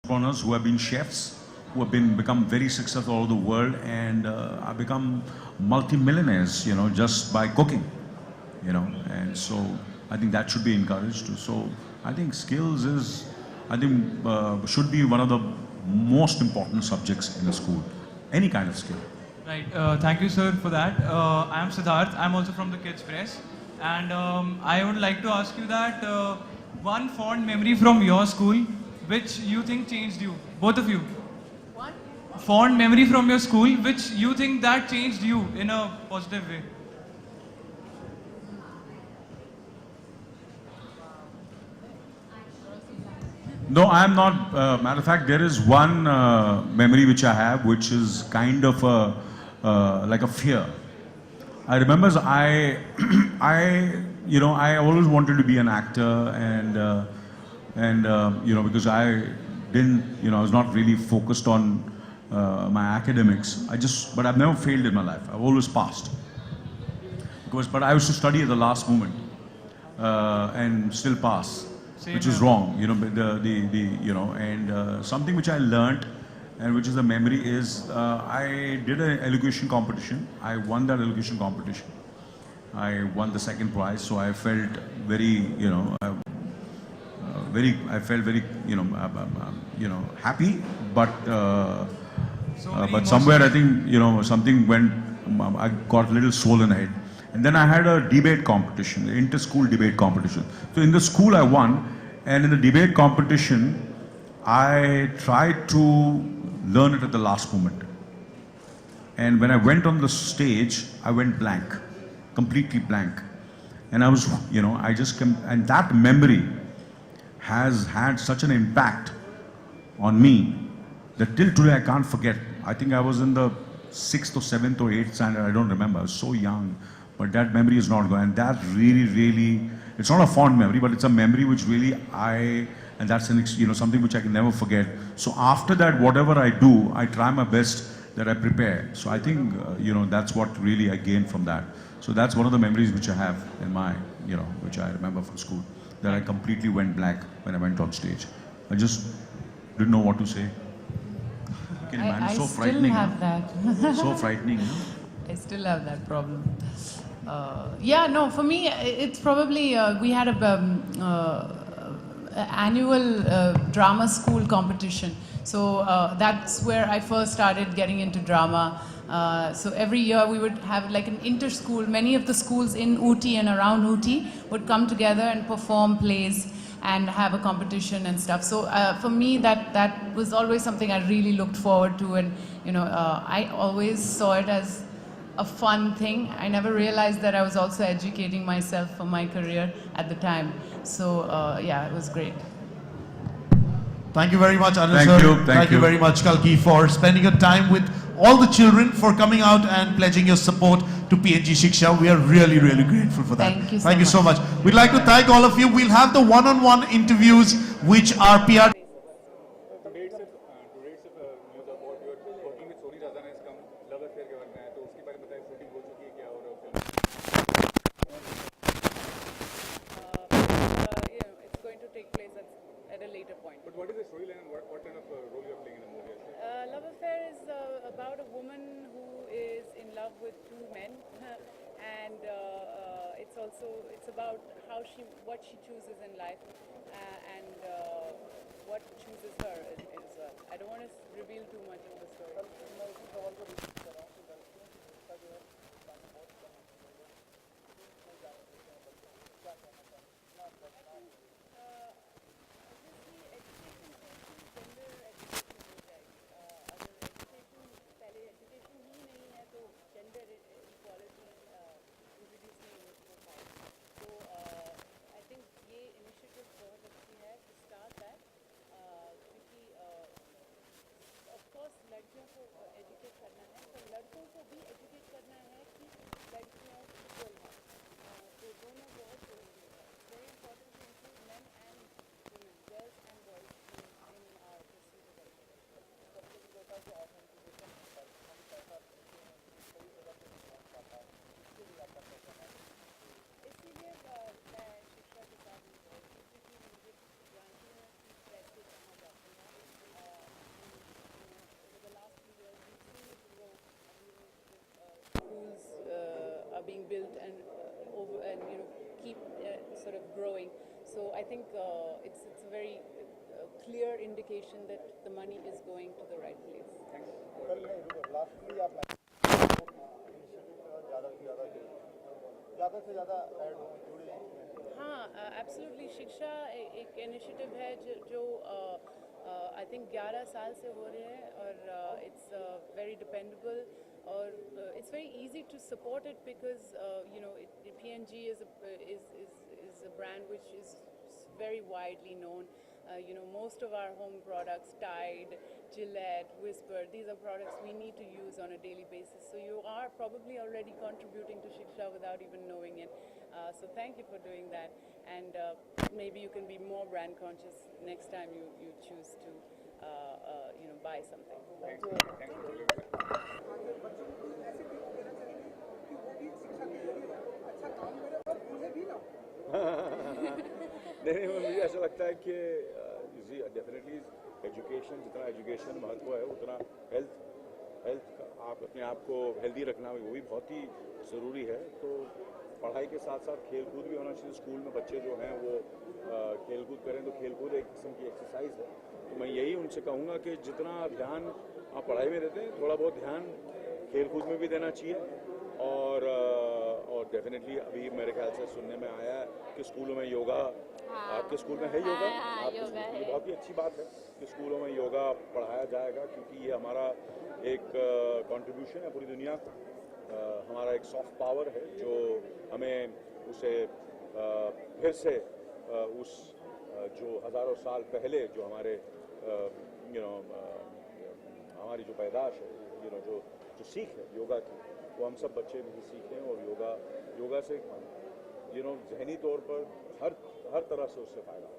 entrepreneurs who have been chefs, who have become very successful all over the world and have become multi-millionaires, just by cooking, and so I think that should be encouraged. So I think skills is, should be one of the most important subjects in the school, any kind of skill. Right. Thank you, sir, for that. I am Siddharth. I'm also from the Kids Press. And I would like to ask you that one fond memory from your school which you think changed you, both of you. One? Fond memory from your school which you think that changed you in a positive way. No, I'm not. Matter of fact, there is one memory which I have, which is kind of like a fear. I remember I always wanted to be an actor, and because I didn't, I was not really focused on my academics. But I've never failed in my life. I've always passed. But I used to study at the last moment and still pass. Same Which is here. wrong, and something which I learnt and which is a memory is I did an elocution competition. I won that elocution competition. I won the second prize, so I felt very, I felt very, happy, but So somewhere I think, something went, I got a little swollen head. And then I had a debate competition, inter-school debate competition. So in the school I won, and in the debate competition, I tried to learn it at the last moment. And when I went on the stage, I went blank, completely blank. And I was, and that memory has had such an impact on me that till today I can't forget. I think I was in the 6th or 7th or 8th standard, I don't remember, I was so young. But that memory is not gone. And that really, it's not a fond memory, but it's a memory which really and that's something which I can never forget. So after that, whatever I do, I try my best that I prepare. So I think, that's what really I gained from that. So that's one of the memories which I have in my, which I remember from school, that I completely went blank when I went on stage. I just didn't know what to say. You can imagine, I so still frightening. have that. So frightening. I still have that problem. For me, it's probably we had a annual drama school competition. So that's where I first started getting into drama. So every year we would have like an inter-school. Many of the schools in Ooty and around Ooty would come together and perform plays and have a competition and stuff. So for me, that was always something I really looked forward to, and I always saw it as a fun thing. I never realized that I was also educating myself for my career at the time. So it was great. Thank you very much, Anil Thank sir. you, thank you you. very much, Kalki, for spending your time with all the children, for coming out and pledging your support to PNG Shiksha. We are really, really grateful for that. Thank you so so much. We'd like to thank all of you. We'll have the one-on-one interviews, which are PR. Today से news about your working with Soni राजाना is come love affair के बारे में है, तो उसके बारे में बताइए, शूटिंग हो चुकी है, क्या हो रहा है It's going to take place at a later point. But what is the story line and what kind of role you are playing in the movie? Love Affair is about a woman who is in love with two men, and it's about what she chooses in life, and what chooses her as well. I don't want to reveal too much of the story. लड़कियों को educate करना है, तो लड़कों को भी educate करना है कि लड़कियां इक्वल हैं, तो दोनों बहुत जरूरी है. Very important to include men and women, girls and boys in our pursuit of इसीलिए मैं शिक्षा के साथ क्योंकि मुझे जानती हूँ कि कैसे कहाँ जाते हैं. built and over and keep sort of growing. So I think it's a very clear indication that the money is going to the right place. Lastly आप ज़्यादा से ज़्यादा ऐड हो जुड़े हाँ, एब्सोल्युटली शिक्षा एक इनिशिएटिव है जो आई थिंक 11 साल से हो रहे हैं और इट्स वेरी डिपेंडेबल और it's very easy to support it because PNG is a brand which is very widely known. Most of our home products, Tide, Gillette, Whisper, these are products we need to use on a daily basis. So you are probably already contributing to Shiksha without even knowing it. So thank you for doing that. And maybe you can be more brand conscious next time you choose to buy something. नहीं, मुझे ऐसा लगता है कि definitely education, जितना education महत्व है उतना हेल्थ का आप अपने आप को हेल्दी रखना वो भी बहुत ही ज़रूरी है। तो पढ़ाई के साथ साथ खेलकूद भी होना चाहिए। स्कूल में बच्चे जो हैं वो खेलकूद करें तो खेलकूद एक किस्म की एक्सरसाइज है। तो मैं यही उनसे कहूँगा कि जितना ध्यान आप पढ़ाई में देते हैं थोड़ा बहुत ध्यान खेलकूद में भी देना चाहिए। और डेफिनेटली अभी मेरे ख्याल से सुनने में आया कि स्कूलों में योगा, आपके स्कूल में है योगा? आपके स्कूल में बहुत ही अच्छी बात है कि स्कूलों में योगा पढ़ाया जाएगा, क्योंकि ये हमारा एक कंट्रीब्यूशन है पूरी दुनिया को। हमारा एक सॉफ्ट पावर है जो हमें उसे फिर से उस जो हज़ारों साल पहले जो हमारे हमारी जो पैदाश है, जो सीख है योगा की, वो हम सब बच्चे भी सीखें। और योगा से जहनी तौर पर हर तरह से उससे फायदा है।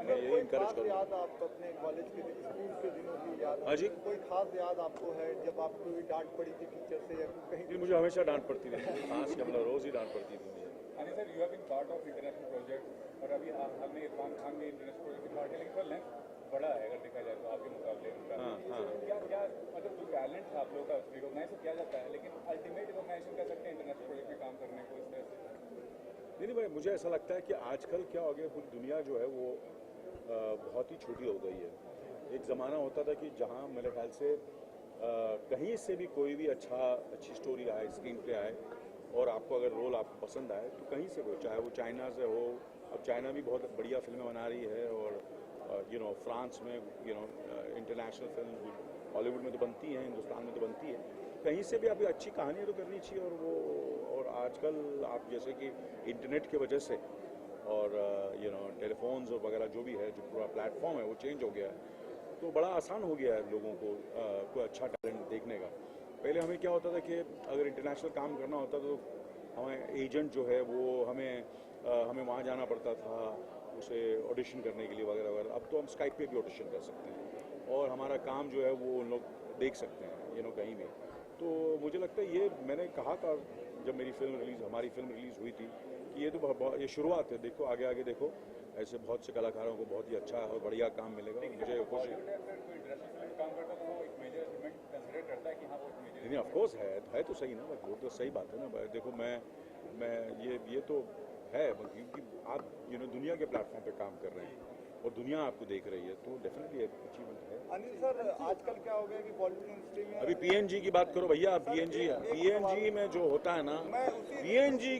मैं यही इनकरेज करूँगा। याद आप अपने कॉलेज के स्कूल के दिनों की याद? हाँ जी, कोई खास याद आपको है जब आपको भी डांट पड़ी थी टीचर से या कहीं? जी, मुझे हमेशा डांट पड़ती थी, खास के मतलब रोज़ ही डांट पड़ती थी मुझे। Anil sir, you have been part of international project और अभी हाल में इरफान खान भी इंटरनेशनल प्रोजेक्ट की पार्ट है, लेकिन सर लेंथ बड़ा है अगर देखा जाए तो आपके मुकाबले उनका। क्या मतलब जो टैलेंट है आप लोगों का रिकॉग्नाइज तो किया जाता है, लेकिन अल्टीमेट रिकॉग्नाइजेशन कर सकते हैं इंटरनेशनल प्रोजेक्ट में काम करने को इस तरह से? नहीं भाई, मुझे ऐसा लगता है कि आजकल क्या हो गया, पूरी दुनिया जो है वो बहुत ही छोटी हो गई है। एक ज़माना होता था कि जहाँ मेरे ख्याल से कहीं से भी कोई भी अच्छी स्टोरी आए, स्क्रीन पे आए और आपको अगर रोल आपको पसंद आए तो कहीं से हो, चाहे वो चाइना से हो। अब चाइना भी बहुत बढ़िया फिल्में बना रही है और फ्रांस में इंटरनेशनल फिल्म हॉलीवुड में तो बनती हैं, हिंदुस्तान में तो बनती है। कहीं से भी अभी अच्छी कहानियाँ तो करनी चाहिए। और आजकल आप जैसे कि इंटरनेट की वजह से और टेलीफोन्स और वगैरह जो भी है, जो पूरा प्लेटफॉर्म है वो चेंज हो गया है, तो बड़ा आसान हो गया है लोगों को कोई अच्छा टैलेंट देखने का। पहले हमें क्या होता था कि अगर इंटरनेशनल काम करना होता तो हमें एजेंट जो है वो हमें वहाँ जाना पड़ता था उसे ऑडिशन करने के लिए वगैरह वगैरह। अब तो हम स्काइप पे भी ऑडिशन कर सकते हैं और हमारा काम जो है वो उन लोग देख सकते हैं कहीं भी। तो मुझे लगता है ये मैंने कहा था जब हमारी फिल्म रिलीज़ हुई थी कि ये शुरुआत है। देखो आगे देखो, ऐसे बहुत से कलाकारों को बहुत ही अच्छा और बढ़िया काम मिलेगा। मुझे खुशी नहीं, ऑफकोर्स है तो सही ना, वो तो सही बात है ना। देखो मैं ये तो है क्योंकि आप दुनिया के प्लेटफॉर्म पे काम कर रहे हैं और दुनिया आपको देख रही है, तो डेफिनेटली अचीवमेंट है। अनिल सर, आजकल क्या हो गया कि बॉलीवुड इंडस्ट्री में अभी पीएनजी की बात करो भैया। पीएनजी में जो होता है ना, पीएनजी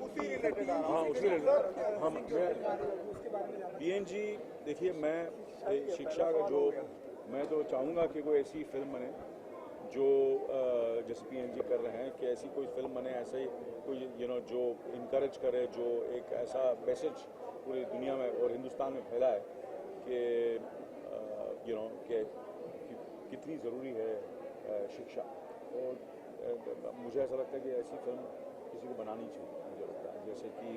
पीएनजी देखिए, मैं शिक्षा का मैं तो चाहूँगा कि कोई ऐसी फिल्म बने जो जैसे पीएनजी कर रहे हैं, कि ऐसी कोई फिल्म बने, ऐसे ही कोई जो इनकरेज करे, जो एक ऐसा मैसेज पूरी दुनिया में और हिंदुस्तान में फैलाए कि कितनी ज़रूरी है शिक्षा। और मुझे ऐसा लगता है कि ऐसी फिल्म किसी को बनानी चाहिए। मुझे लगता है जैसे कि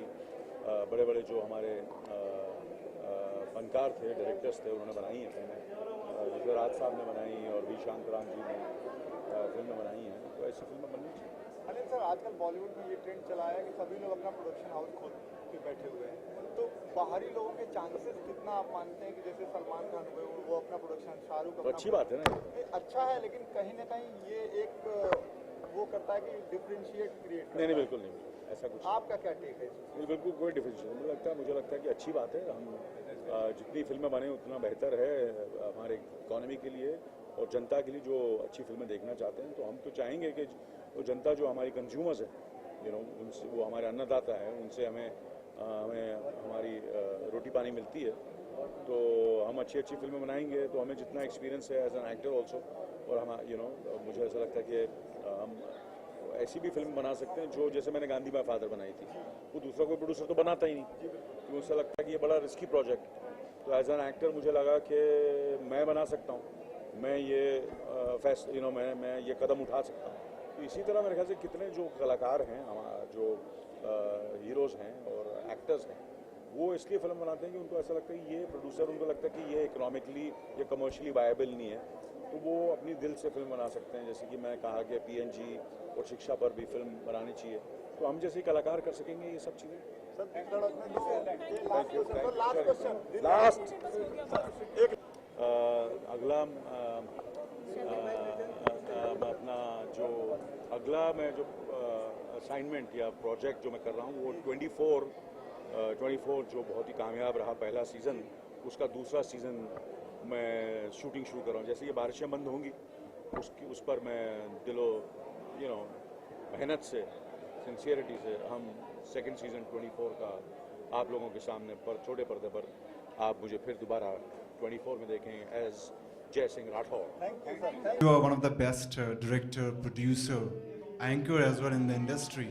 बड़े बड़े जो हमारे फनकार थे, डायरेक्टर्स थे, उन्होंने बनाई हैं फिल्में। जैसे राज साहब ने बनाई और वी शांतराम जी ने फिल्में बनाई हैं, तो ऐसी फिल्में बननी चाहिए। अनिल सर, आजकल बॉलीवुड में ये ट्रेंड चला है कि सभी लोग अपना प्रोडक्शन हाउस खोल के बैठे हुए हैं, तो बाहरी लोगों के चांसेस कितना आप मानते हैं कि जैसे सलमान खान हुए वो अपना प्रोडक्शन, शाहरुख तो अच्छी बात है ना, अच्छा है, लेकिन कहीं ना कहीं ये एक वो करता है कि डिफरेंशिएट क्रिएट। नहीं बिल्कुल नहीं। ऐसा कुछ आपका क्या टेक है इसमें? नहीं, बिल्कुल कोई डिफरेंशिएशन मुझे लगता है कि अच्छी बात है। हम जितनी फिल्में बने उतना बेहतर है हमारे इकोनॉमी के लिए और जनता के लिए जो अच्छी फिल्में देखना चाहते हैं। तो हम तो चाहेंगे कि वो जनता जो हमारी कंज्यूमर्स है उनसे, वो हमारे अन्नदाता है, उनसे हमें हमारी रोटी पानी मिलती है। तो हम अच्छी फिल्में बनाएंगे तो हमें जितना एक्सपीरियंस है एज एन एक्टर ऑल्सो, और हम मुझे ऐसा लगता है कि हम ऐसी भी फिल्म बना सकते हैं जो, जैसे मैंने गांधी माय फादर बनाई थी, वो दूसरा कोई प्रोड्यूसर तो बनाता ही नहीं, क्योंकि उससे लगता है कि ये बड़ा रिस्की प्रोजेक्ट। तो एज एन एक्टर मुझे लगा कि मैं बना सकता हूँ, मैं ये मैं ये कदम उठा सकता हूँ। तो इसी तरह मेरे ख्याल से कितने जो कलाकार हैं, जो हीरोज़ हैं और एक्टर्स हैं, वो इसलिए फिल्म बनाते हैं कि उनको ऐसा लगता है कि ये प्रोड्यूसर, उनको लगता है कि ये इकोनॉमिकली या कमर्शियली वायबल नहीं है, तो वो अपनी दिल से फिल्म बना सकते हैं। जैसे कि मैं कहा कि पीएनजी और शिक्षा पर भी फिल्म बनानी चाहिए, तो हम जैसे कलाकार कर सकेंगे ये सब चीज़ें। लास्ट अगला अपना जो अगला मैं जो असाइनमेंट या प्रोजेक्ट जो मैं कर रहा हूँ वो 24 जो बहुत ही कामयाब रहा पहला सीज़न, उसका दूसरा सीज़न मैं शूटिंग शुरू कर रहा हूँ। जैसे ये बारिशें बंद होंगी उस पर मैं दिलो मेहनत से, सिंसियरिटी से हम सेकंड सीज़न 24 का आप लोगों के सामने पर छोटे पर्दे पर आप मुझे फिर दोबारा 24 में देखें एज जय Singh Rathore. You are one of the best director, producer, anchor as well in the industry.